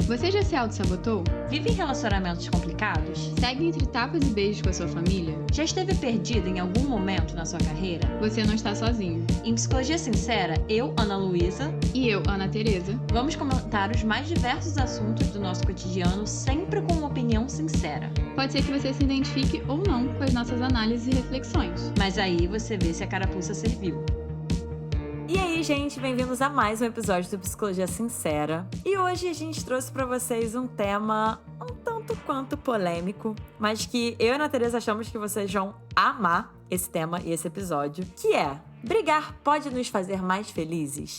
Você já se auto-sabotou? Vive em relacionamentos complicados? Segue entre tapas e beijos com a sua família? Já esteve perdido em algum momento na sua carreira? Você não está sozinho. Em Psicologia Sincera, eu, Ana Luísa, E eu, Ana Tereza, vamos comentar os mais diversos assuntos do nosso cotidiano, sempre com uma opinião sincera. pode ser que você se identifique ou não com as nossas análises e reflexões. Mas aí você vê se a carapuça serviu. E aí, gente, bem-vindos a mais um episódio do Psicologia Sincera. E hoje a gente trouxe pra vocês um tema um tanto quanto polêmico, mas que eu e a Ana Tereza achamos que vocês vão amar esse tema e esse episódio, que é: brigar pode nos fazer mais felizes?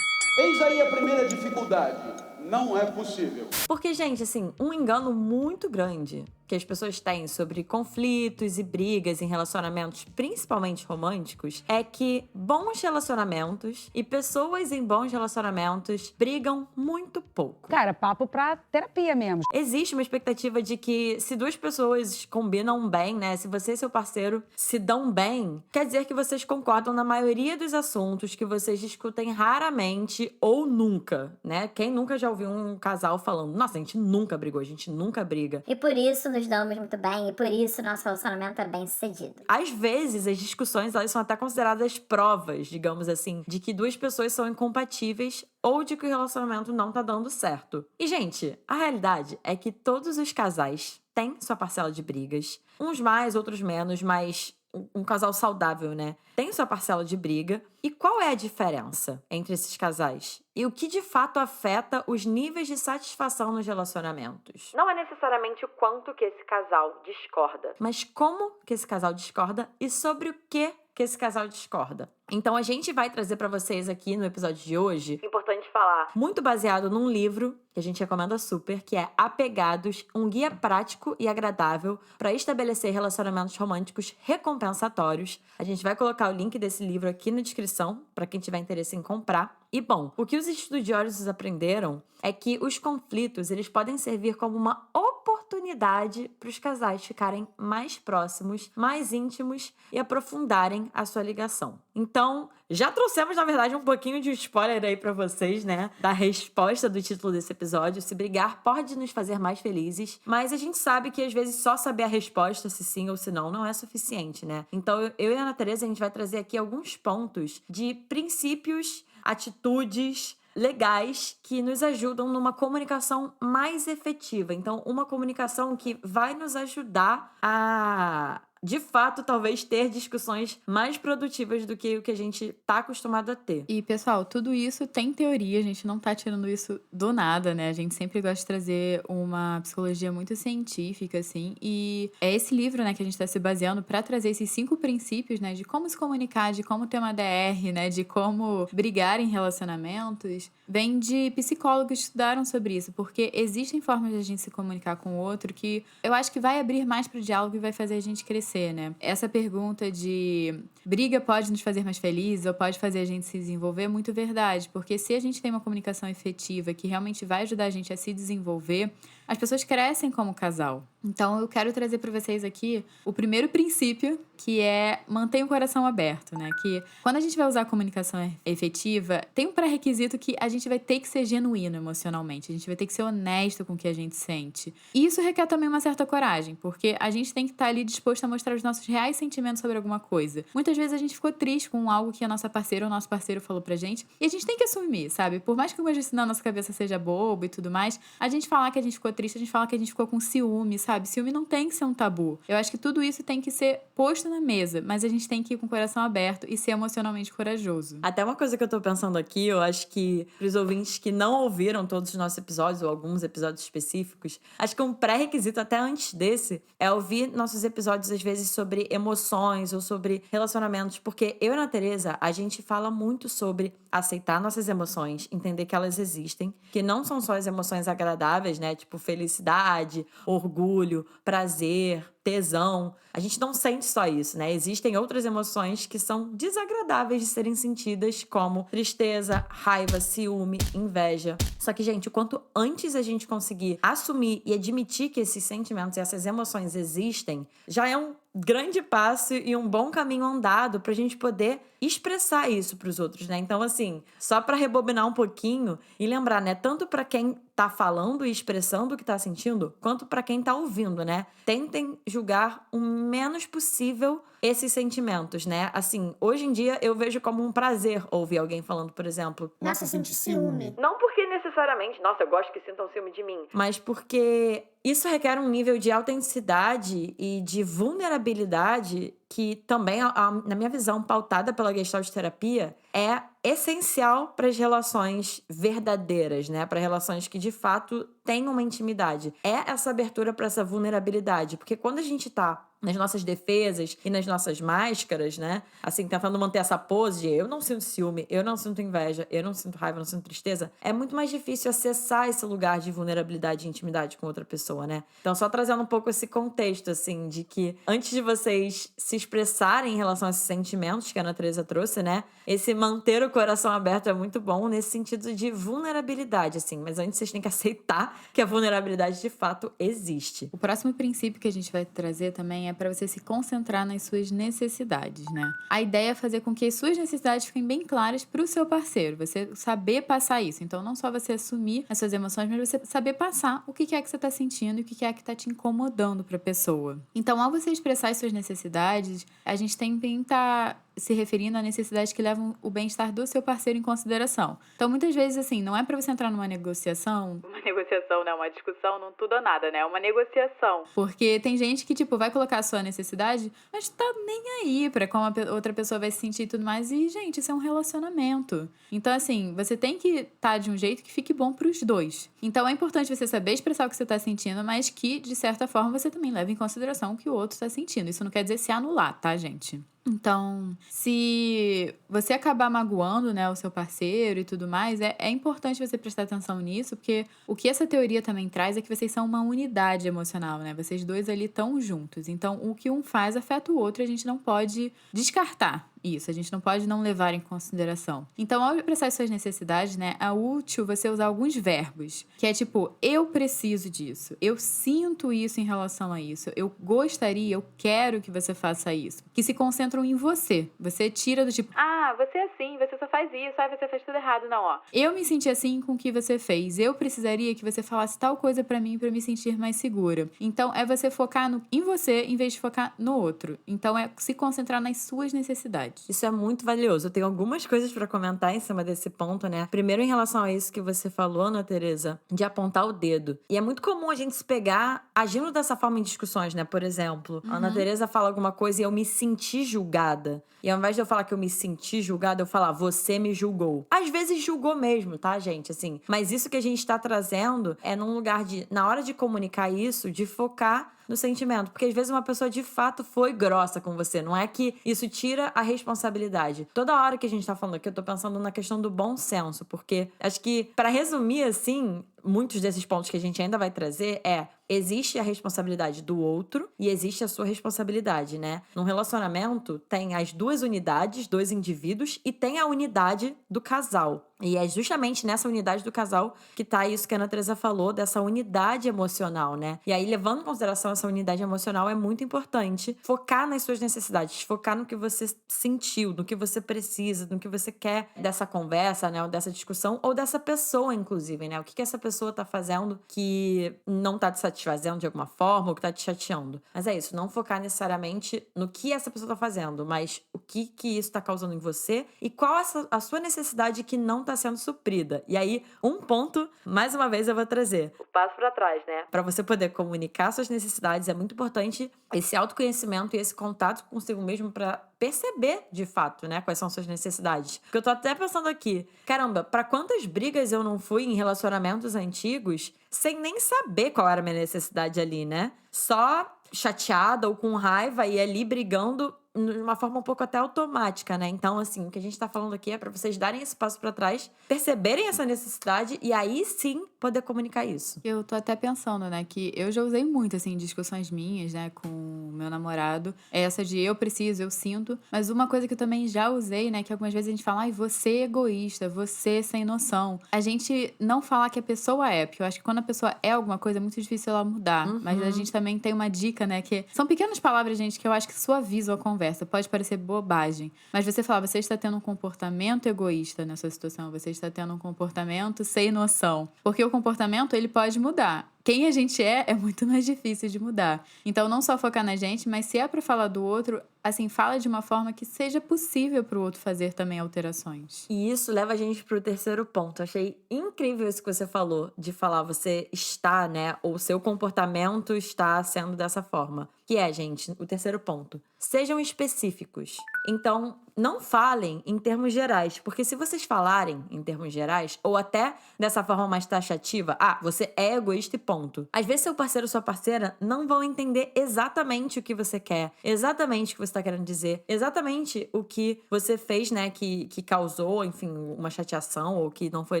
Eis aí a primeira dificuldade. Não é possível. Porque, gente, assim, um engano muito grande que as pessoas têm sobre conflitos e brigas em relacionamentos, principalmente românticos, é que bons relacionamentos e pessoas em bons relacionamentos brigam muito pouco. Cara, papo pra terapia mesmo. Existe uma expectativa de que se duas pessoas combinam bem, né? Se você e seu parceiro se dão bem, quer dizer que vocês concordam na maioria dos assuntos, que vocês discutem raramente ou nunca, né? Quem nunca já ouviu um casal falando: nossa, a gente nunca brigou, a gente nunca briga. E por isso nos damos muito bem, e por isso nosso relacionamento é bem sucedido. Às vezes, as discussões, elas são até consideradas provas, digamos assim, de que duas pessoas são incompatíveis ou de que o relacionamento não tá dando certo. E, gente, a realidade é que todos os casais têm sua parcela de brigas. Uns mais, outros menos, mas um casal saudável, né? Tem sua parcela de briga. E qual é a diferença entre esses casais? E o que de fato afeta os níveis de satisfação nos relacionamentos? Não é necessariamente o quanto que esse casal discorda, mas como que esse casal discorda e sobre o que esse casal discorda. Então a gente vai trazer pra vocês aqui no episódio de hoje, importante falar, muito baseado num livro que a gente recomenda super, que é Apegados, um guia prático e agradável para estabelecer relacionamentos românticos recompensatórios. A gente vai colocar o link desse livro aqui na descrição para quem tiver interesse em comprar. E bom, o que os estudiosos aprenderam é que os conflitos, eles podem servir como uma oportunidade para os casais ficarem mais próximos, mais íntimos e aprofundarem a sua ligação. Então, já trouxemos, na verdade, um pouquinho de spoiler aí para vocês, né? Da resposta do título desse episódio. Se brigar pode nos fazer mais felizes, mas a gente sabe que às vezes só saber a resposta, se sim ou se não, não é suficiente, né? Então, eu e a Ana Tereza, a gente vai trazer aqui alguns pontos de princípios, atitudes legais que nos ajudam numa comunicação mais efetiva. Então, uma comunicação que vai nos ajudar a, de fato, talvez ter discussões mais produtivas do que o que a gente tá acostumado a ter. E, pessoal, tudo isso tem teoria, a gente não tá tirando isso do nada, né? A gente sempre gosta de trazer uma psicologia muito científica, assim, e é esse livro, né, que a gente tá se baseando pra trazer esses 5 princípios, né, de como se comunicar, de como ter uma DR, né, de como brigar em relacionamentos, vem de psicólogos que estudaram sobre isso, porque existem formas de a gente se comunicar com o outro que eu acho que vai abrir mais pro diálogo e vai fazer a gente crescer, né? Essa pergunta de briga pode nos fazer mais felizes ou pode fazer a gente se desenvolver é muito verdade, porque se a gente tem uma comunicação efetiva que realmente vai ajudar a gente a se desenvolver, as pessoas crescem como casal. Então, eu quero trazer para vocês aqui o primeiro princípio, que é manter o coração aberto, né? Que quando a gente vai usar a comunicação efetiva, tem um pré-requisito que a gente vai ter que ser genuíno emocionalmente. A gente vai ter que ser honesto com o que a gente sente. E isso requer também uma certa coragem, porque a gente tem que estar ali disposto a mostrar os nossos reais sentimentos sobre alguma coisa. Muitas vezes a gente ficou triste com algo que a nossa parceira ou nosso parceiro falou pra gente, e a gente tem que assumir, sabe? Por mais que uma vez na nossa cabeça seja bobo e tudo mais, a gente falar que a gente ficou triste, a gente falar que a gente ficou com ciúme, sabe? Ciúme não tem que ser um tabu. Eu acho que tudo isso tem que ser posto na mesa, mas a gente tem que ir com o coração aberto e ser emocionalmente corajoso. Até uma coisa que eu tô pensando aqui, eu acho que pros ouvintes que não ouviram todos os nossos episódios ou alguns episódios específicos, acho que um pré-requisito até antes desse é ouvir nossos episódios às vezes sobre emoções ou sobre relacionamentos, porque eu e a Ana Tereza, a gente fala muito sobre aceitar nossas emoções, entender que elas existem, que não são só as emoções agradáveis, né? Tipo felicidade, orgulho, prazer, tesão. A gente não sente só isso, né? Existem outras emoções que são desagradáveis de serem sentidas, como tristeza, raiva, ciúme, inveja. Só que, gente, o quanto antes a gente conseguir assumir e admitir que esses sentimentos e essas emoções existem, já é um grande passo e um bom caminho andado pra gente poder expressar isso pros outros, né? Então, assim, só pra rebobinar um pouquinho e lembrar, né? Tanto pra quem tá falando e expressando o que tá sentindo, quanto pra quem tá ouvindo, né? Tentem julgar o menos possível esses sentimentos, né? Assim, hoje em dia eu vejo como um prazer ouvir alguém falando, por exemplo, Nossa, eu senti ciúme. não porque necessariamente, nossa, eu gosto que sintam ciúme de mim, mas porque isso requer um nível de autenticidade e de vulnerabilidade que também, na minha visão, pautada pela Gestalt terapia, é essencial para as relações verdadeiras, né? Para relações que de fato têm uma intimidade. É essa abertura para essa vulnerabilidade, porque quando a gente tá nas nossas defesas e nas nossas máscaras, né? Assim, tentando manter essa pose de eu não sinto ciúme, eu não sinto inveja, eu não sinto raiva, eu não sinto tristeza, é muito mais difícil acessar esse lugar de vulnerabilidade e intimidade com outra pessoa, né? Então, só trazendo um pouco esse contexto, assim, de que antes de vocês se expressarem em relação a esses sentimentos que a Ana Teresa trouxe, né? Esse manter o coração aberto é muito bom nesse sentido de vulnerabilidade, assim. Mas antes vocês têm que aceitar que a vulnerabilidade de fato existe. O próximo princípio que a gente vai trazer também é para você se concentrar nas suas necessidades, né? A ideia é fazer com que as suas necessidades fiquem bem claras para o seu parceiro, você saber passar isso. Então, não só você assumir as suas emoções, mas você saber passar o que é que você está sentindo e o que é que está te incomodando para a pessoa. Então, ao você expressar as suas necessidades, a gente tem que estar se referindo a necessidades que levam o bem-estar do seu parceiro em consideração. Então, muitas vezes, assim, não é para você entrar numa negociação... Uma negociação, né? Uma discussão, não tudo ou nada, né? Uma negociação. Porque tem gente que, tipo, vai colocar a sua necessidade, mas tá nem aí pra como a outra pessoa vai se sentir e tudo mais. E, gente, isso é um relacionamento. Então, assim, você tem que estar de um jeito que fique bom pros dois. Então, é importante você saber expressar o que você tá sentindo, mas que, de certa forma, você também leve em consideração o que o outro tá sentindo. Isso não quer dizer se anular, tá, gente? Então, se você acabar magoando, né, o seu parceiro e tudo mais, é importante você prestar atenção nisso, porque o que essa teoria também traz é que vocês são uma unidade emocional, né? Vocês dois ali estão juntos. Então, o que um faz afeta o outro e a gente não pode descartar isso, a gente não pode não levar em consideração. Então, ao expressar suas necessidades, né, é útil você usar alguns verbos, que é tipo, eu preciso disso, eu sinto isso em relação a isso, eu gostaria, eu quero que você faça isso, que se concentram em você. Você tira do tipo, você é assim, você só faz isso, você faz tudo errado. Não, ó. Eu me senti assim com o que você fez, eu precisaria que você falasse tal coisa pra mim pra me sentir mais segura. Então, é você focar em você em vez de focar no outro. Então, é se concentrar nas suas necessidades. Isso é muito valioso. Eu tenho algumas coisas pra comentar em cima desse ponto, né? Primeiro, em relação a isso que você falou, Ana Teresa, de apontar o dedo. E é muito comum a gente se pegar agindo dessa forma em discussões, né? Por exemplo, a Ana Teresa fala alguma coisa e eu me senti julgada. E ao invés de eu falar que eu me senti julgada, eu falar, você me julgou. Às vezes julgou mesmo, tá, gente? Assim, mas isso que a gente tá trazendo é num lugar de, na hora de comunicar isso, de focar no sentimento. Porque às vezes uma pessoa de fato foi grossa com você. Não é que isso tira a responsabilidade. Toda hora que a gente tá falando aqui, eu tô pensando na questão do bom senso. Porque acho que, pra resumir assim, muitos desses pontos que a gente ainda vai trazer existe a responsabilidade do outro e existe a sua responsabilidade, né? Num relacionamento, tem as duas unidades, dois indivíduos, e tem a unidade do casal. E é justamente nessa unidade do casal que tá isso que a Ana Teresa falou, dessa unidade emocional, né? E aí, levando em consideração essa unidade emocional, é muito importante focar nas suas necessidades, focar no que você sentiu, no que você precisa, no que você quer dessa conversa, né? Ou dessa discussão, ou dessa pessoa, inclusive, né? O que essa pessoa tá fazendo que não tá te satisfazendo de alguma forma, ou que tá te chateando. Mas é isso, não focar necessariamente no que essa pessoa tá fazendo, mas o que isso tá causando em você e qual a sua necessidade que não tá sendo suprida. E aí, um ponto, mais uma vez eu vou trazer o passo pra trás, né? Pra você poder comunicar suas necessidades, é muito importante esse autoconhecimento e esse contato consigo mesmo pra perceber, de fato, né, quais são suas necessidades. Porque eu tô até pensando aqui, caramba, pra quantas brigas eu não fui em relacionamentos antigos sem nem saber qual era a minha necessidade ali, né? Só chateada ou com raiva e ali brigando de uma forma um pouco até automática, né? Então, assim, o que a gente tá falando aqui é pra vocês darem esse passo pra trás, perceberem essa necessidade e aí sim poder comunicar isso. Eu tô até pensando, né, que eu já usei muito, assim, em discussões minhas, né, com o meu namorado, essa de eu preciso, eu sinto, mas uma coisa que eu também já usei, né, que algumas vezes a gente fala, ai, você é egoísta, você é sem noção. A gente não falar que a pessoa é, porque eu acho que quando a pessoa é alguma coisa, é muito difícil ela mudar, mas a gente também tem uma dica, né, que são pequenas palavras, gente, que eu acho que suavizam a conversa, pode parecer bobagem, mas você fala, você está tendo um comportamento egoísta nessa situação, você está tendo um comportamento sem noção, porque o comportamento, ele pode mudar. Quem a gente é muito mais difícil de mudar. Então, não só focar na gente, mas se é pra falar do outro, assim, fala de uma forma que seja possível pro outro fazer também alterações. E isso leva a gente pro terceiro ponto. Achei incrível isso que você falou, de falar você está, né, ou o seu comportamento está sendo dessa forma. Que é, gente, o terceiro ponto. Sejam específicos. Então, não falem em termos gerais, porque se vocês falarem em termos gerais, ou até dessa forma mais taxativa, você é egoísta e ponto. Às vezes seu parceiro ou sua parceira não vão entender exatamente o que você quer, exatamente o que você tá querendo dizer, exatamente o que você fez, né, que causou, enfim, uma chateação ou que não foi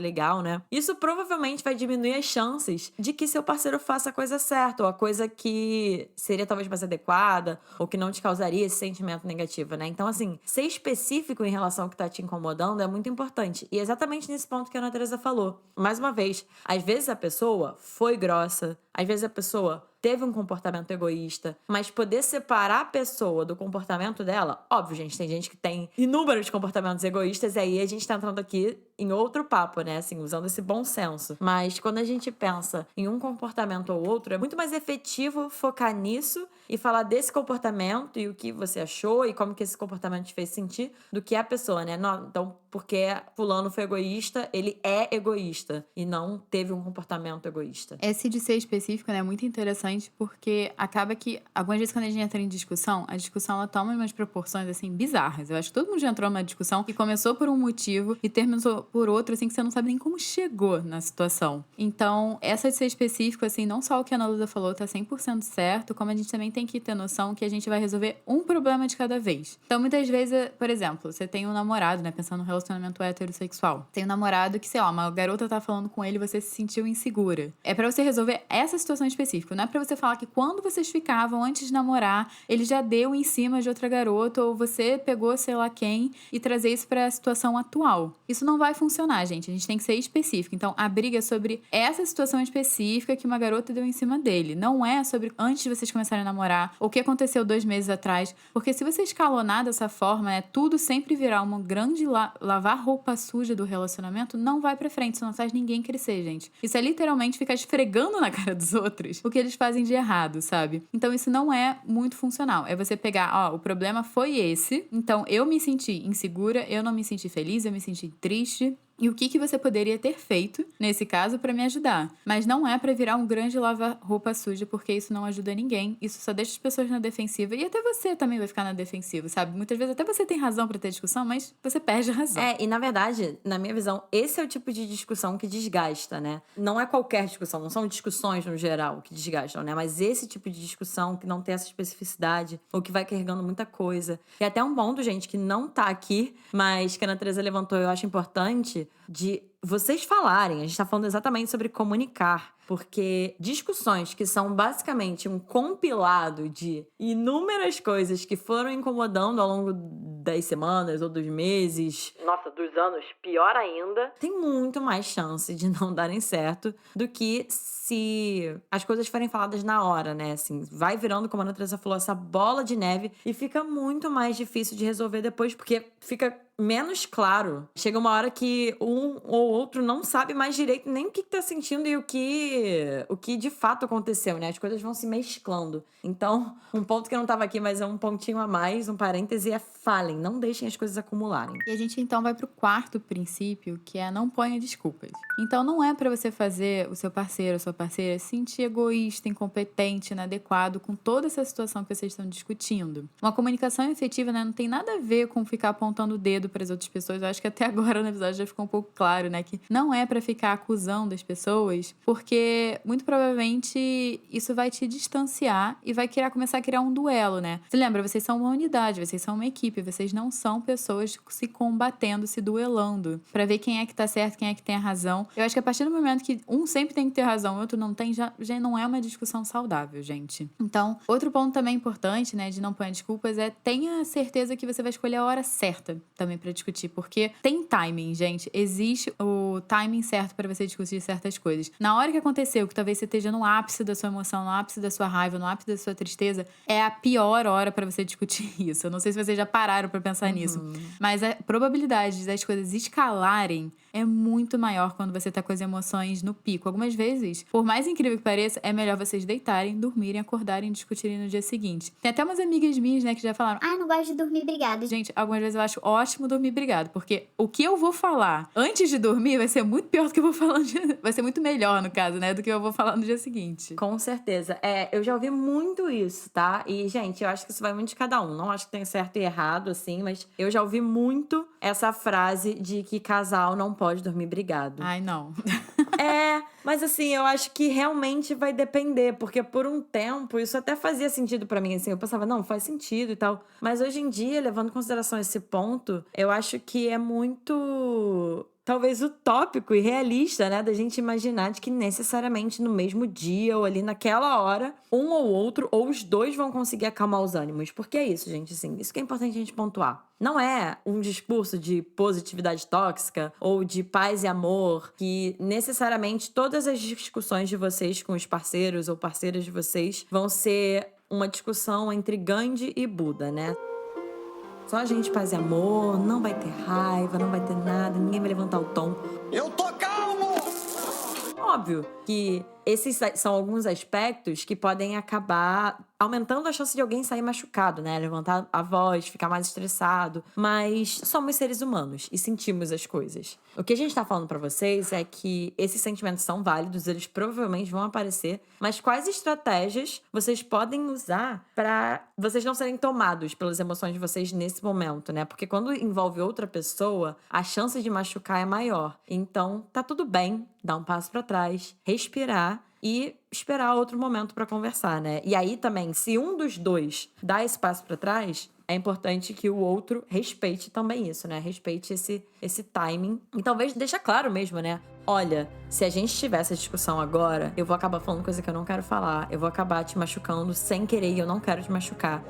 legal, né? Isso provavelmente vai diminuir as chances de que seu parceiro faça a coisa certa, ou a coisa que seria talvez mais adequada, ou que não te causaria esse sentimento negativo, né? Então, assim, ser específico em relação ao que tá te incomodando é muito importante. E é exatamente nesse ponto que a Ana Teresa falou. Mais uma vez, às vezes a pessoa foi grossa, às vezes a pessoa teve um comportamento egoísta, mas poder separar a pessoa do comportamento dela, óbvio, gente, tem gente que tem inúmeros comportamentos egoístas, e aí a gente tá entrando aqui em outro papo, né, assim, usando esse bom senso. Mas quando a gente pensa em um comportamento ou outro, é muito mais efetivo focar nisso e falar desse comportamento e o que você achou e como que esse comportamento te fez sentir, do que a pessoa, né? Não, então, porque fulano foi egoísta, ele é egoísta e não teve um comportamento egoísta. Esse de ser específico, né, é muito interessante porque acaba que, algumas vezes quando a gente entra em discussão, a discussão ela toma umas proporções, assim, bizarras. Eu acho que todo mundo já entrou numa discussão que começou por um motivo e terminou por outro, assim, que você não sabe nem como chegou na situação. Então, essa de ser específico, assim, não só o que a Ana Lusa falou tá 100% certo, como a gente também tem que ter noção que a gente vai resolver um problema de cada vez. Então, muitas vezes, por exemplo, você tem um namorado, né, pensando no relacionamento heterossexual. Tem um namorado que, sei lá, uma garota tá falando com ele e você se sentiu insegura. É pra você resolver essa situação específica, não é pra você falar que quando vocês ficavam antes de namorar, ele já deu em cima de outra garota ou você pegou sei lá quem e trazer isso pra situação atual. Isso não vai funcionar, gente. A gente tem que ser específico. Então, a briga é sobre essa situação específica que uma garota deu em cima dele. Não é sobre antes de vocês começarem a namorar ou o que aconteceu 2 meses atrás. Porque se você escalonar dessa forma, tudo sempre virar uma grande lavar roupa suja do relacionamento, não vai pra frente. Isso não faz ninguém crescer, gente. Isso é literalmente ficar esfregando na cara dos outros o que eles fazem de errado, sabe? Então isso não é muito funcional. É você pegar, o problema foi esse, então eu me senti insegura, eu não me senti feliz, eu me senti triste. E o que você poderia ter feito, nesse caso, pra me ajudar. Mas não é pra virar um grande lava-roupa suja, porque isso não ajuda ninguém. Isso só deixa as pessoas na defensiva. E até você também vai ficar na defensiva, sabe? Muitas vezes até você tem razão pra ter discussão, mas você perde a razão. E na verdade, na minha visão, esse é o tipo de discussão que desgasta, né? Não é qualquer discussão, não são discussões no geral que desgastam, né? Mas esse tipo de discussão que não tem essa especificidade, ou que vai carregando muita coisa. E até um ponto, gente, que não tá aqui, mas que a Ana Teresa levantou, eu acho importante, de vocês falarem. A gente tá falando exatamente sobre comunicar, porque discussões que são basicamente um compilado de inúmeras coisas que foram incomodando ao longo das semanas ou dos meses, nossa, dos anos, pior ainda, tem muito mais chance de não darem certo do que se as coisas forem faladas na hora, né? Assim, vai virando, como a Ana Teresa falou, essa bola de neve e fica muito mais difícil de resolver depois, porque fica menos claro. Chega uma hora que um ou outro não sabe mais direito nem o que tá sentindo e o que de fato aconteceu, né? As coisas vão se mesclando. Então, um ponto que não tava aqui, mas é um pontinho a mais, um parêntese, é falem, não deixem as coisas acumularem. E a gente então vai pro quarto princípio, que é não ponha desculpas. Então não é pra você fazer o seu parceiro ou sua parceira se sentir egoísta, incompetente, inadequado com toda essa situação que vocês estão discutindo. Uma comunicação efetiva, né, não tem nada a ver com ficar apontando o dedo medo para as outras pessoas. Eu acho que até agora no episódio já ficou um pouco claro, né? Que não é para ficar acusando as pessoas, porque muito provavelmente isso vai te distanciar e vai começar a criar um duelo, né? Você lembra, vocês são uma unidade, vocês são uma equipe, vocês não são pessoas se combatendo, se duelando, pra ver quem é que tá certo, quem é que tem a razão. Eu acho que a partir do momento que um sempre tem que ter razão e o outro não tem, já não é uma discussão saudável, gente. Então, outro ponto também importante, né, de não pôr desculpas é tenha certeza que você vai escolher a hora certa também pra discutir, porque tem timing, gente. Existe o timing certo pra você discutir certas coisas. Na hora que aconteceu, que talvez você esteja no ápice da sua emoção, no ápice da sua raiva, no ápice da sua tristeza, é a pior hora pra você discutir isso. Eu não sei se vocês já pararam pra pensar nisso, mas a probabilidade das coisas escalarem é muito maior quando você tá com as emoções no pico. Algumas vezes, por mais incrível que pareça, é melhor vocês deitarem, dormirem, acordarem e discutirem no dia seguinte. Tem até umas amigas minhas, né, que já falaram: Ai, não gosto de dormir, obrigada. gente, algumas vezes eu acho ótimo dormir brigado, porque o que eu vou falar antes de dormir vai ser muito pior do que eu vou falar vai ser muito melhor, no caso, né, do que eu vou falar no dia seguinte. Com certeza. Eu já ouvi muito isso, tá? E, gente, eu acho que isso vai muito de cada um. Não acho que tem certo e errado, assim, mas eu já ouvi muito essa frase de que casal não pode dormir brigado. Ai, não. Mas assim, eu acho que realmente vai depender, porque por um tempo isso até fazia sentido pra mim, assim, eu pensava, não, faz sentido e tal. Mas hoje em dia, levando em consideração esse ponto, eu acho que é muito, talvez, utópico e realista, né, da gente imaginar de que necessariamente no mesmo dia ou ali naquela hora, um ou outro, ou os dois vão conseguir acalmar os ânimos. Porque é isso, gente, assim, isso que é importante a gente pontuar. Não é um discurso de positividade tóxica ou de paz e amor que necessariamente todas as discussões de vocês com os parceiros ou parceiras de vocês vão ser uma discussão entre Gandhi e Buda, né? Só a gente paz e amor, não vai ter raiva, não vai ter nada, ninguém vai levantar o tom. Eu tô calmo! Óbvio que esses são alguns aspectos que podem acabar aumentando a chance de alguém sair machucado, né? Levantar a voz, ficar mais estressado. Mas somos seres humanos e sentimos as coisas. O que a gente tá falando pra vocês é que esses sentimentos são válidos, eles provavelmente vão aparecer, mas quais estratégias vocês podem usar pra vocês não serem tomados pelas emoções de vocês nesse momento, né? Porque quando envolve outra pessoa, a chance de machucar é maior. Então, tá tudo bem, dar um passo pra trás, respirar e esperar outro momento pra conversar, né? E aí também, se um dos dois dá esse passo pra trás, é importante que o outro respeite também isso, né? Respeite esse timing. E talvez deixa claro mesmo, né? Olha, se a gente tiver essa discussão agora, eu vou acabar falando coisa que eu não quero falar. Eu vou acabar te machucando sem querer e eu não quero te machucar.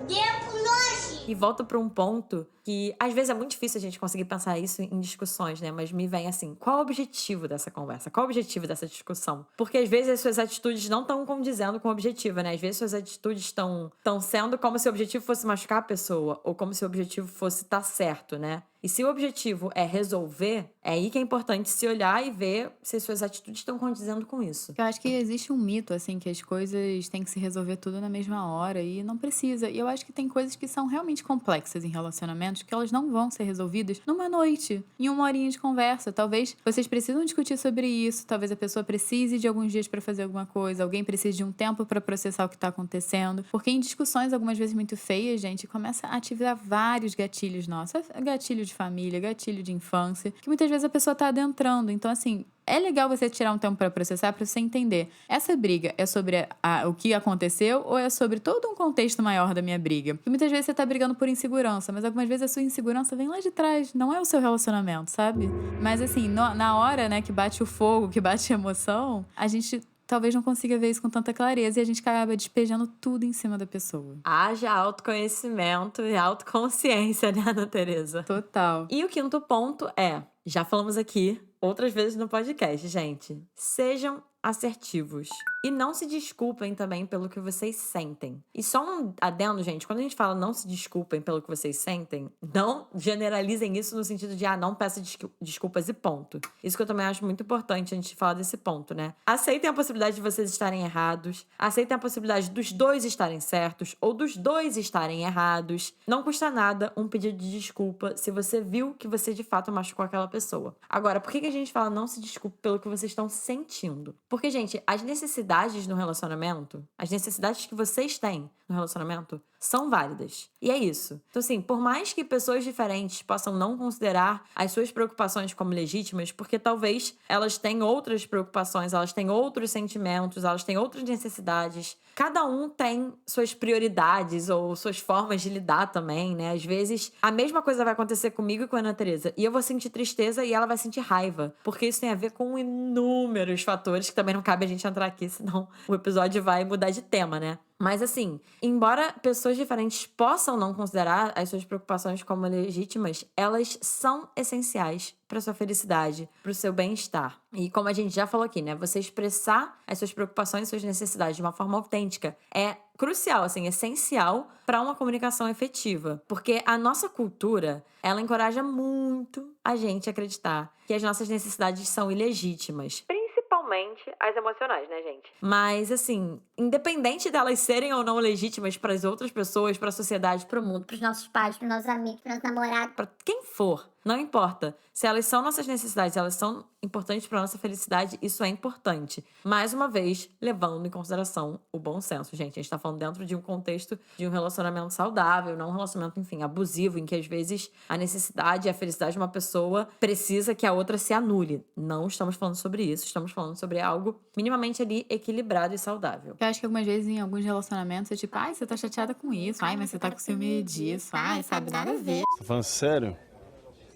E volta pra um ponto que, às vezes, é muito difícil a gente conseguir pensar isso em discussões, né? Mas me vem assim, qual o objetivo dessa conversa? Qual o objetivo dessa discussão? Porque, às vezes, as suas atitudes não estão condizendo com o objetivo, né? Às vezes, suas atitudes estão sendo como se o objetivo fosse machucar a pessoa ou como se o objetivo fosse estar certo, né? E se o objetivo é resolver, é aí que é importante se olhar e ver se as suas atitudes estão condizendo com isso. Eu acho que existe um mito, assim, que as coisas têm que se resolver tudo na mesma hora e não precisa. E eu acho que tem coisas que são realmente complexas em relacionamentos que elas não vão ser resolvidas numa noite, em uma horinha de conversa. Talvez vocês precisam discutir sobre isso, talvez a pessoa precise de alguns dias pra fazer alguma coisa, alguém precise de um tempo pra processar o que tá acontecendo. Porque em discussões, algumas vezes muito feias, gente, começa a ativar vários gatilhos nossos. Gatilho de família, gatilho de infância, que muitas vezes a pessoa tá adentrando. Então, assim, é legal você tirar um tempo pra processar, pra você entender. Essa briga é sobre o que aconteceu ou é sobre todo um contexto maior da minha briga? Porque muitas vezes você tá brigando por insegurança, mas algumas vezes a sua insegurança vem lá de trás, não é o seu relacionamento, sabe? Mas assim, na hora, né, que bate o fogo, que bate a emoção, a gente talvez não consiga ver isso com tanta clareza e a gente acaba despejando tudo em cima da pessoa. Haja autoconhecimento e autoconsciência, né, Ana Tereza? Total. E o quinto ponto é, já falamos aqui outras vezes no podcast, gente, sejam assertivos. E não se desculpem também pelo que vocês sentem. E só um adendo, gente, quando a gente fala não se desculpem pelo que vocês sentem, não generalizem isso no sentido de, não peça desculpas e ponto. Isso que eu também acho muito importante a gente falar desse ponto, né? Aceitem a possibilidade de vocês estarem errados, aceitem a possibilidade dos dois estarem certos ou dos dois estarem errados. Não custa nada um pedido de desculpa se você viu que você de fato machucou aquela pessoa. Agora, por que a gente fala não se desculpe pelo que vocês estão sentindo? Porque, gente, as necessidades necessidades no relacionamento, as necessidades que vocês têm no relacionamento, são válidas. E é isso. Então, assim, por mais que pessoas diferentes possam não considerar as suas preocupações como legítimas, porque talvez elas têm outras preocupações, elas têm outros sentimentos, elas têm outras necessidades. Cada um tem suas prioridades ou suas formas de lidar também, né? Às vezes, a mesma coisa vai acontecer comigo e com a Ana Teresa. E eu vou sentir tristeza e ela vai sentir raiva. Porque isso tem a ver com inúmeros fatores que também não cabe a gente entrar aqui, senão o episódio vai mudar de tema, né? Mas assim, embora pessoas diferentes possam não considerar as suas preocupações como legítimas, elas são essenciais para sua felicidade, para o seu bem-estar. E como a gente já falou aqui, né, você expressar as suas preocupações e suas necessidades de uma forma autêntica é crucial, assim, essencial para uma comunicação efetiva, porque a nossa cultura, ela encoraja muito a gente a acreditar que as nossas necessidades são ilegítimas. Principalmente as emocionais, né, gente? Mas, assim, independente delas serem ou não legítimas para as outras pessoas, para a sociedade, para o mundo, Pros nossos pais, pros nossos amigos, pros nossos namorados. para quem for, não importa. Se elas são nossas necessidades, elas são importantes para nossa felicidade, isso é importante. Mais uma vez, levando em consideração o bom senso, gente. A gente tá falando dentro de um contexto de um relacionamento saudável, não um relacionamento, enfim, abusivo, em que às vezes a necessidade e a felicidade de uma pessoa precisa que a outra se anule. Não estamos falando sobre isso, estamos falando sobre algo minimamente ali equilibrado e saudável. Eu acho que algumas vezes em alguns relacionamentos é tipo, ai, você tá chateada com isso, ai, mas você tá com ciúme disso, ai, sabe, nada a ver. Tá falando sério?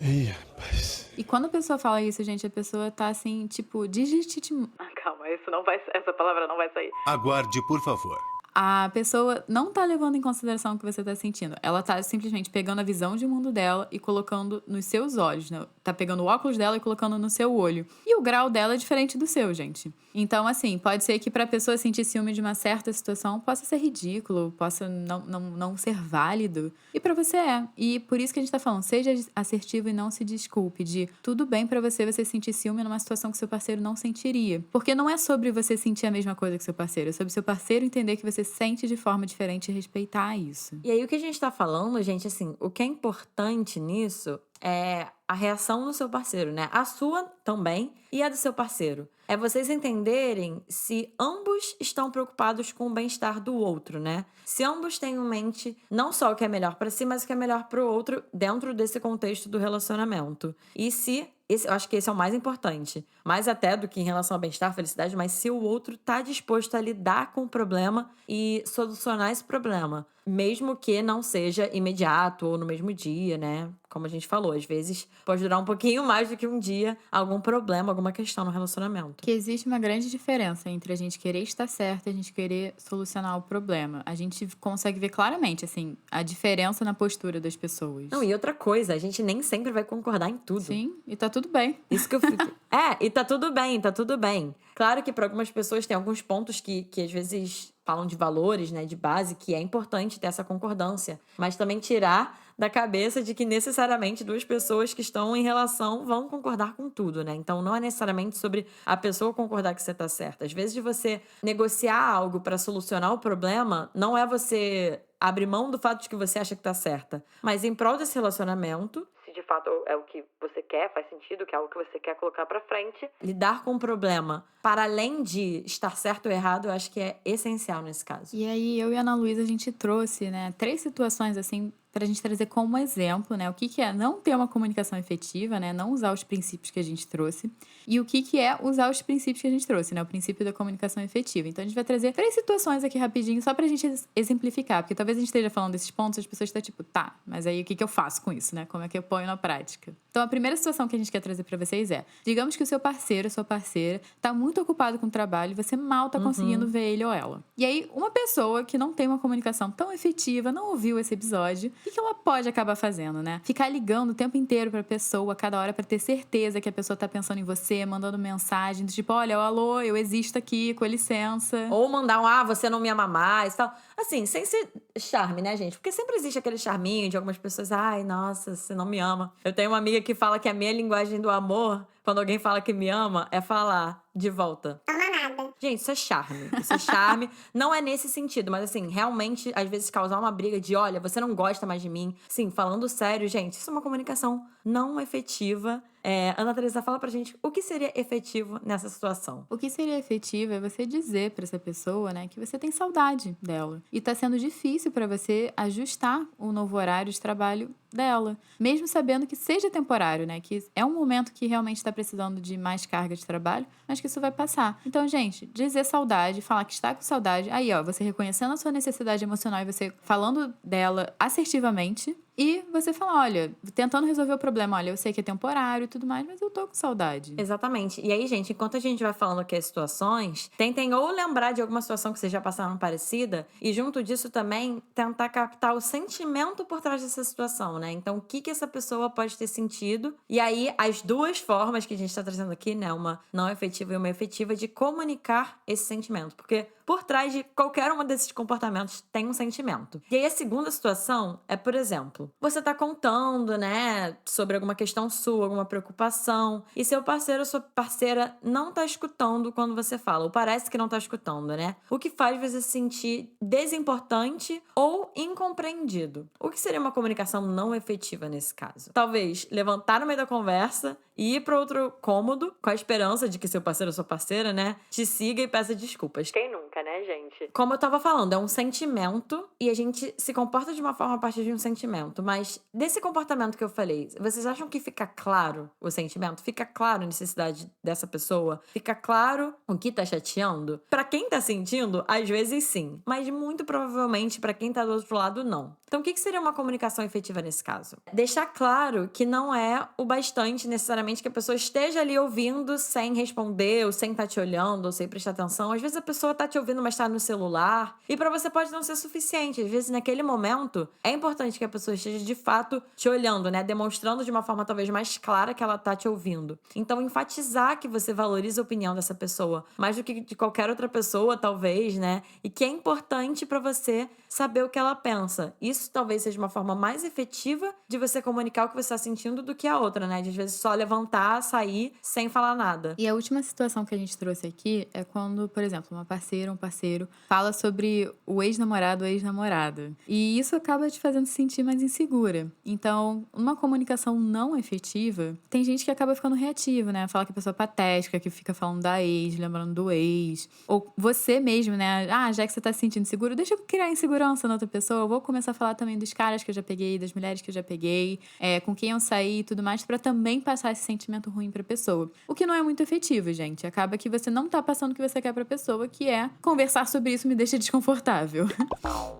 Ih, rapaz. E quando a pessoa fala isso, gente, a pessoa tá assim, tipo, deslegitimando. Calma, essa palavra não vai sair. Aguarde, por favor. A pessoa não tá levando em consideração o que você tá sentindo. Ela tá simplesmente pegando a visão de mundo dela e colocando nos seus olhos, né? Tá pegando o óculos dela e colocando no seu olho. E o grau dela é diferente do seu, gente. Então, assim, pode ser que pra pessoa sentir ciúme de uma certa situação possa ser ridículo, possa não ser válido. E pra você é. E por isso que a gente tá falando, seja assertivo e não se desculpe. De tudo bem pra você sentir ciúme numa situação que seu parceiro não sentiria. Porque não é sobre você sentir a mesma coisa que seu parceiro, é sobre seu parceiro entender que você sente de forma diferente e respeitar isso. E aí o que a gente tá falando, gente, assim, o que é importante nisso é a reação do seu parceiro, né? A sua também e a do seu parceiro. É vocês entenderem se ambos estão preocupados com o bem-estar do outro, né? Se ambos têm em mente não só o que é melhor pra si, mas o que é melhor pro outro dentro desse contexto do relacionamento. E se eu acho que esse é o mais importante. Mais até do que em relação ao bem-estar, felicidade, mas se o outro tá disposto a lidar com o problema e solucionar esse problema. Mesmo que não seja imediato ou no mesmo dia, né? Como a gente falou, às vezes pode durar um pouquinho mais do que um dia algum problema, alguma questão no relacionamento. Que existe uma grande diferença entre a gente querer estar certo e a gente querer solucionar o problema. A gente consegue ver claramente, assim, a diferença na postura das pessoas. Não, e outra coisa, a gente nem sempre vai concordar em tudo. Sim, e tá tudo bem. Isso que eu fico... e tá tudo bem, tá tudo bem. Claro que para algumas pessoas tem alguns pontos que às vezes falam de valores, né, de base, que é importante ter essa concordância. Mas também tirar da cabeça de que necessariamente duas pessoas que estão em relação vão concordar com tudo, né? Então não é necessariamente sobre a pessoa concordar que você tá certa. Às vezes de você negociar algo para solucionar o problema, não é você abrir mão do fato de que você acha que tá certa, mas em prol desse relacionamento, se de fato é o que você quer, faz sentido, que é algo que você quer colocar pra frente, lidar com o problema para além de estar certo ou errado, eu acho que é essencial nesse caso. E aí, eu e a Ana Luísa, a gente trouxe, né, 3 situações, assim, pra gente trazer como exemplo, né, o que é não ter uma comunicação efetiva, né, não usar os princípios que a gente trouxe, e o que é usar os princípios que a gente trouxe, né, o princípio da comunicação efetiva. Então, a gente vai trazer 3 situações aqui rapidinho, só pra gente exemplificar, porque talvez a gente esteja falando desses pontos, as pessoas estão tipo, tá, mas aí o que eu faço com isso, né, como é que eu ponho na prática? Então, a primeira situação que a gente quer trazer pra vocês é, digamos que o seu parceiro, sua parceira, tá muito ocupado com o trabalho e você mal tá conseguindo ver ele ou ela. E aí, uma pessoa que não tem uma comunicação tão efetiva, não ouviu esse episódio, o que ela pode acabar fazendo, né? Ficar ligando o tempo inteiro pra pessoa, a cada hora, pra ter certeza que a pessoa tá pensando em você, mandando mensagem, do tipo, olha, alô, eu existo aqui, com licença. Ou mandar você não me ama mais e tal. Assim, sem ser charme, né, gente? Porque sempre existe aquele charminho de algumas pessoas, ai, nossa, você não me ama. Eu tenho uma amiga que fala que a minha linguagem do amor, quando alguém fala que me ama, é falar de volta. Ama nada. Gente, isso é charme. Isso é charme. Não é nesse sentido, mas assim, realmente, às vezes, causar uma briga de, olha, você não gosta mais de mim. Sim, falando sério, gente, isso é uma comunicação não efetiva Ana Teresa, fala pra gente o que seria efetivo nessa situação. O que seria efetivo é você dizer pra essa pessoa, né, que você tem saudade dela. E tá sendo difícil pra você ajustar o novo horário de trabalho dela, mesmo sabendo que seja temporário, né, que é um momento que realmente está precisando de mais carga de trabalho, mas que isso vai passar. Então, gente, dizer saudade, falar que está com saudade, aí ó, você reconhecendo a sua necessidade emocional e você falando dela assertivamente. E você fala, olha, tentando resolver o problema, olha, eu sei que é temporário e tudo mais, mas eu tô com saudade. Exatamente. E aí, gente, enquanto a gente vai falando aqui as situações, tentem ou lembrar de alguma situação que vocês já passaram parecida e junto disso também tentar captar o sentimento por trás dessa situação, né? Então, o que essa pessoa pode ter sentido. E aí, as duas formas que a gente tá trazendo aqui, né? Uma não efetiva e uma efetiva de comunicar esse sentimento. Porque por trás de qualquer um desses comportamentos tem um sentimento. E aí, a segunda situação é, por exemplo, você tá contando, né, sobre alguma questão sua, alguma preocupação, e seu parceiro ou sua parceira não tá escutando quando você fala, ou parece que não tá escutando, né? O que faz você se sentir desimportante ou incompreendido. O que seria uma comunicação não efetiva nesse caso? Talvez levantar no meio da conversa e ir para outro cômodo com a esperança de que seu parceiro ou sua parceira, né, te siga e peça desculpas. Quem nunca, né, gente? Como eu tava falando, é um sentimento e a gente se comporta de uma forma a partir de um sentimento. Mas desse comportamento que eu falei, vocês acham que fica claro o sentimento? Fica claro a necessidade dessa pessoa? Fica claro o que tá chateando? Pra quem tá sentindo, às vezes sim. Mas muito provavelmente pra quem tá do outro lado, não. Então o que seria uma comunicação efetiva nesse caso? Deixar claro que não é o bastante necessariamente que a pessoa esteja ali ouvindo sem responder, ou sem estar te olhando, ou sem prestar atenção. Às vezes a pessoa tá te ouvindo, mas tá no celular. E pra você pode não ser suficiente. Às vezes naquele momento é importante que a pessoa esteja de fato te olhando, né? Demonstrando de uma forma talvez mais clara que ela tá te ouvindo. Então enfatizar que você valoriza a opinião dessa pessoa, mais do que de qualquer outra pessoa, talvez, né? E que é importante pra você saber o que ela pensa. Isso talvez seja uma forma mais efetiva de você comunicar o que você está sentindo do que a outra, né? De às vezes só levantar, sair sem falar nada. E a última situação que a gente trouxe aqui é quando, por exemplo, uma parceira, um parceiro fala sobre o ex-namorado ou ex-namorada. E isso acaba te fazendo se sentir mais insegura. Então, uma comunicação não efetiva, tem gente que acaba ficando reativa, né? Fala que a pessoa é patética, que fica falando da ex, lembrando do ex. Ou você mesmo, né? Ah, já que você tá se sentindo inseguro, deixa eu criar insegurança na outra pessoa. Eu vou começar a falar também dos caras que eu já peguei, das mulheres que eu já peguei, com quem eu saí e tudo mais, pra também passar esse sentimento ruim pra pessoa. O que não é muito efetivo, gente. Acaba que você não tá passando o que você quer pra pessoa, que é conversar sobre isso me deixa desconfortável.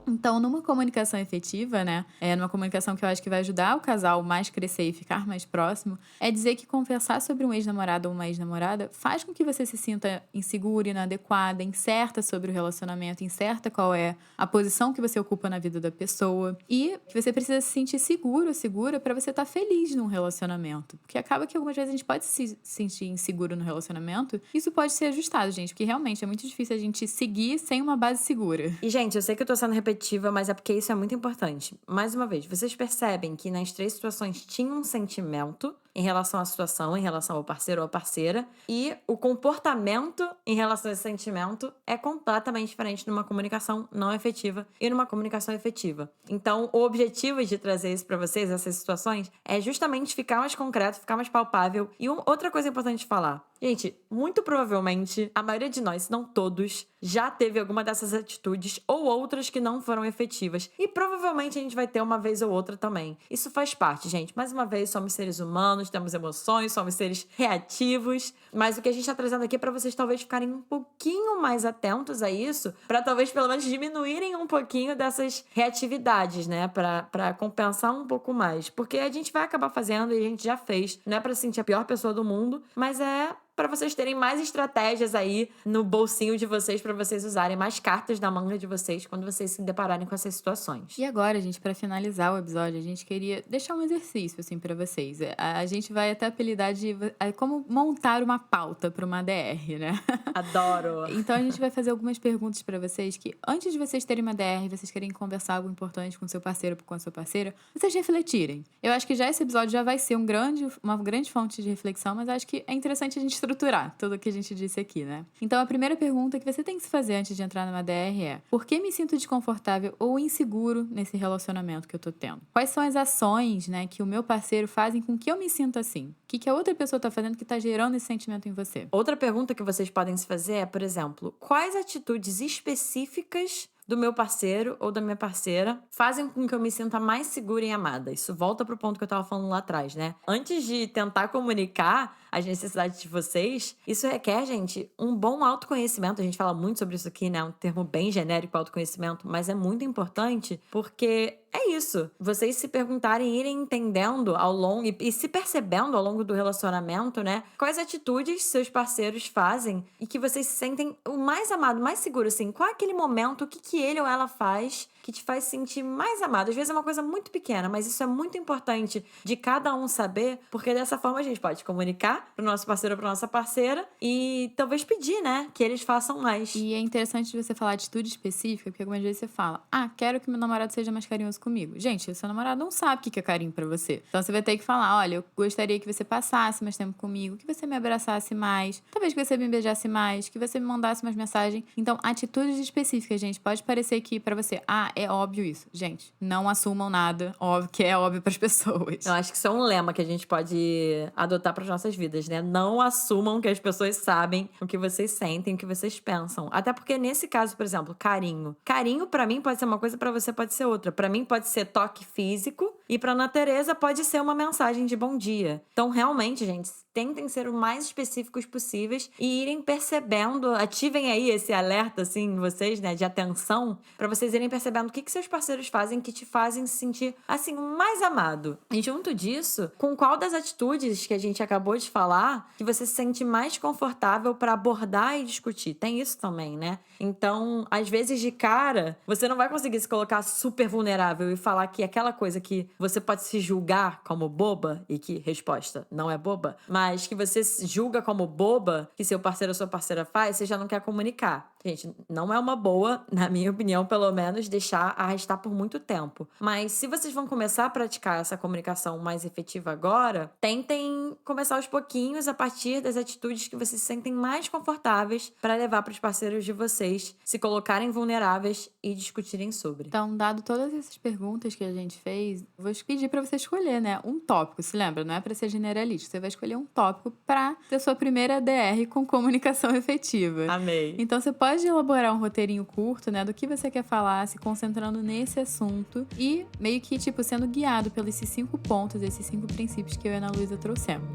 Então, numa comunicação efetiva, né? Numa comunicação que eu acho que vai ajudar o casal mais crescer e ficar mais próximo, é dizer que conversar sobre um ex-namorado ou uma ex-namorada faz com que você se sinta insegura, inadequada, incerta sobre o relacionamento, incerta qual é a posição que você ocupa na vida da pessoa e que você precisa se sentir seguro ou segura pra você estar feliz num relacionamento. Porque acaba que algumas vezes a gente pode se sentir inseguro no relacionamento. Isso pode ser ajustado, gente, porque realmente é muito difícil a gente seguir sem uma base segura. E, gente, eu sei que eu tô sendo repetitiva, mas é porque isso é muito importante. Mais uma vez, vocês percebem que nas três situações tinha um sentimento em relação à situação, em relação ao parceiro ou à parceira, e o comportamento em relação a esse sentimento é completamente diferente numa comunicação não efetiva e numa comunicação efetiva. Então, o objetivo de trazer isso pra vocês, essas situações, é justamente ficar mais concreto, ficar mais palpável. E outra coisa importante de falar. Gente, muito provavelmente, a maioria de nós, se não todos, já teve alguma dessas atitudes ou outras que não foram efetivas. E provavelmente a gente vai ter uma vez ou outra também. Isso faz parte, gente. Mais uma vez, somos seres humanos, temos emoções, somos seres reativos. Mas o que a gente tá trazendo aqui é pra vocês talvez ficarem um pouquinho mais atentos a isso, pra talvez pelo menos diminuírem um pouquinho dessas reatividades, né? Pra compensar um pouco mais. Porque a gente vai acabar fazendo e a gente já fez. Não é pra se sentir a pior pessoa do mundo, mas é para vocês terem mais estratégias aí no bolsinho de vocês, para vocês usarem mais cartas na manga de vocês quando vocês se depararem com essas situações. E agora, gente, para finalizar o episódio, a gente queria deixar um exercício assim para vocês. A gente vai até apelidar de como montar uma pauta para uma DR, né? Adoro. Então a gente vai fazer algumas perguntas para vocês que antes de vocês terem uma DR, vocês querem conversar algo importante com seu parceiro ou com a sua parceira, vocês refletirem. Eu acho que já esse episódio já vai ser uma grande fonte de reflexão, mas acho que é interessante a gente estruturar tudo o que a gente disse aqui, né? Então, a primeira pergunta que você tem que se fazer antes de entrar numa DR é: por que me sinto desconfortável ou inseguro nesse relacionamento que eu tô tendo? Quais são as ações, né, que o meu parceiro fazem com que eu me sinta assim? O que a outra pessoa tá fazendo que tá gerando esse sentimento em você? Outra pergunta que vocês podem se fazer é, por exemplo, quais atitudes específicas do meu parceiro ou da minha parceira fazem com que eu me sinta mais segura e amada? Isso volta pro ponto que eu tava falando lá atrás, né? Antes de tentar comunicar as necessidades de vocês, isso requer, gente, um bom autoconhecimento. A gente fala muito sobre isso aqui, né? Um termo bem genérico, autoconhecimento, mas é muito importante porque é isso. Vocês se perguntarem, irem entendendo ao longo e se percebendo ao longo do relacionamento, né? Quais atitudes seus parceiros fazem e que vocês se sentem o mais amado, mais seguro, assim. Qual é aquele momento, o que ele ou ela faz que te faz sentir mais amado? Às vezes é uma coisa muito pequena, mas isso é muito importante de cada um saber, porque dessa forma a gente pode comunicar pro nosso parceiro ou pra nossa parceira e talvez pedir, né? Que eles façam mais. E é interessante você falar atitude específica, porque algumas vezes você fala: quero que meu namorado seja mais carinhoso comigo. Gente, o seu namorado não sabe o que é carinho pra você. Então você vai ter que falar: olha, eu gostaria que você passasse mais tempo comigo, que você me abraçasse mais, talvez que você me beijasse mais, que você me mandasse mais mensagens. Então, atitudes específicas, gente. Pode parecer que pra você, é óbvio isso. Gente, não assumam nada óbvio que é óbvio pras pessoas. Eu acho que isso é um lema que a gente pode adotar pras nossas vidas, né? Não assumam que as pessoas sabem o que vocês sentem, o que vocês pensam. Até porque nesse caso, por exemplo, carinho. Carinho pra mim pode ser uma coisa, pra você pode ser outra. Pra mim pode ser toque físico e pra Ana Tereza pode ser uma mensagem de bom dia. Então, realmente, gente, tentem ser o mais específicos possíveis e irem percebendo, ativem aí esse alerta, assim, em vocês, né, de atenção, pra vocês irem percebendo o que seus parceiros fazem que te fazem se sentir, assim, mais amado. E junto disso, com qual das atitudes que a gente acabou de falar que você se sente mais confortável pra abordar e discutir? Tem isso também, né? Então, às vezes, de cara, você não vai conseguir se colocar super vulnerável e falar que aquela coisa que você pode se julgar como boba, e que, resposta, não é boba, mas que você julga como boba, que seu parceiro ou sua parceira faz, você já não quer comunicar. Gente, não é uma boa, na minha opinião, pelo menos, deixar arrastar por muito tempo. Mas se vocês vão começar a praticar essa comunicação mais efetiva agora, tentem começar aos pouquinhos a partir das atitudes que vocês se sentem mais confortáveis para levar para os parceiros de vocês se colocarem vulneráveis e discutirem sobre. Então, dado todas essas perguntas que a gente fez, vou pedir para você escolher, né, um tópico. Se lembra, não é para ser generalista. Você vai escolher um tópico para ter sua primeira DR com comunicação efetiva. Amei. Então, você pode elaborar um roteirinho curto, né, do que você quer falar, se concentrando nesse assunto e meio que, sendo guiado pelos esses 5 pontos, esses 5 princípios que eu e a Ana Luísa trouxemos.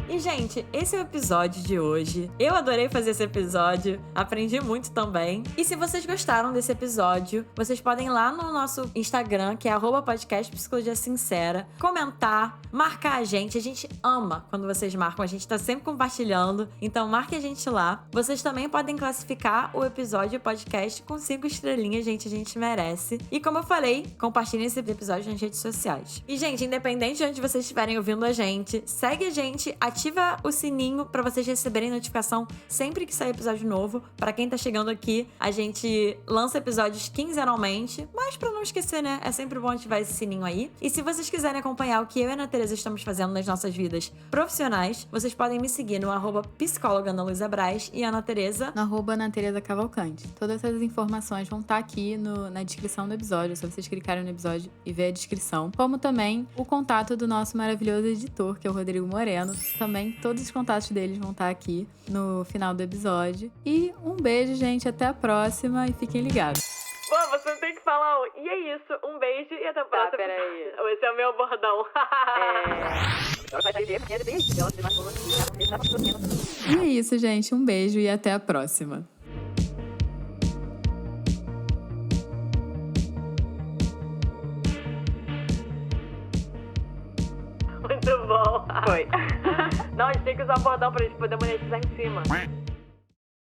E, gente, esse é o episódio de hoje. Eu adorei fazer esse episódio, aprendi muito também. E se vocês gostaram desse episódio, vocês podem ir lá no nosso Instagram, que é @podcastpsicologiasincera, comentar, marcar a gente. A gente ama quando vocês marcam, a gente tá sempre compartilhando, então marque a gente lá. Vocês também podem classificar o episódio podcast com 5 estrelinhas, gente, a gente merece. E como eu falei, compartilhem esse episódio nas redes sociais. E, gente, independente de onde vocês estiverem ouvindo a gente, segue a gente, ativa o sininho pra vocês receberem notificação sempre que sair episódio novo. Pra quem tá chegando aqui, a gente lança episódios quinzenalmente, mas pra não esquecer, né? É sempre bom ativar esse sininho aí. E se vocês quiserem acompanhar o que eu e a Ana Tereza estamos fazendo nas nossas vidas profissionais, vocês podem me seguir no @psicóloga Ana Luísa Braz e Ana Tereza No @Ana Tereza Cavalcante. Todas essas informações vão estar aqui na descrição do episódio, se vocês clicarem no episódio e ver a descrição. Como também o contato do nosso maravilhoso editor, que é o Rodrigo Moreno. Também todos os contatos deles vão estar aqui no final do episódio. E um beijo, gente. Até a próxima e fiquem ligados. Pô, você tem que falar e é isso. Um beijo e até a próxima. Peraí. Esse é o meu bordão. E é isso, gente. Um beijo e até a próxima. Muito bom. Foi. Não, a gente tem que usar o bordão pra gente poder monetizar em cima.